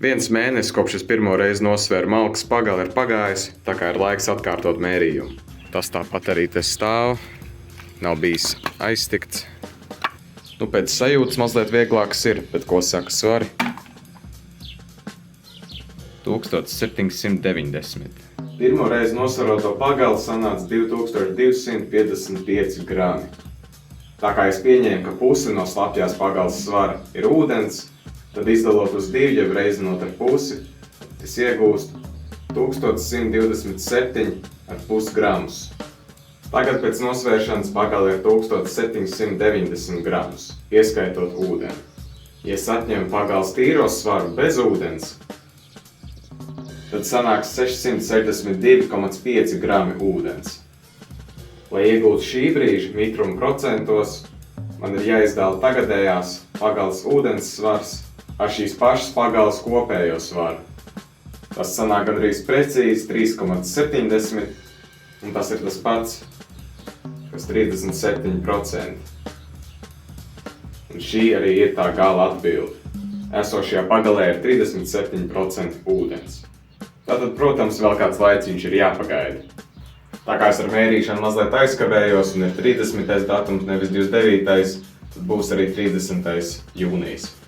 Viens mēnesis, kopš es pirmo reizi nosvēru malkas pagali, ir pagājis, tā kā ir laiks atkārtot mērījumu. Tas tāpat arī te stāv, nav bijis aiztikts. Pēc sajūtas mazliet vieglāks ir, bet ko saka svari? 1790. Pirmo reizi nosvaroto pagali sanāca 2255 grami. Tā kā es pieņēmu, ka pusi no slapjās pagales svara ir ūdens, tad izdalot uz 2, jeb reizinot ar pusi, es iegūstu 1127,5 gramus. Tagad pēc nosvēršanas pagali ir 1790 gramus, ieskaitot ūdeni. Ja es atņemu pagales tīro svaru bez ūdens, tad sanāks 662,5 grami ūdens. Lai iegūtu šī brīža mitrumu procentos, man ir jāizdala tagadējās pagales ūdens svars ar šīs pašas pagales kopējo svaru. Tas sanāk gandrīz precīzi 3,70, un tas ir tas pats, kas 37%. Un šī arī ir tā gala atbilde. Esošajā pagalē ir 37% ūdens. Tātad, protams, vēl kāds laiciņš ir jāpagaida. Tā kā es ar mērīšanu mazliet aizkavējos un ir 30. datums, nevis 29., tad būs arī 30. jūnijas.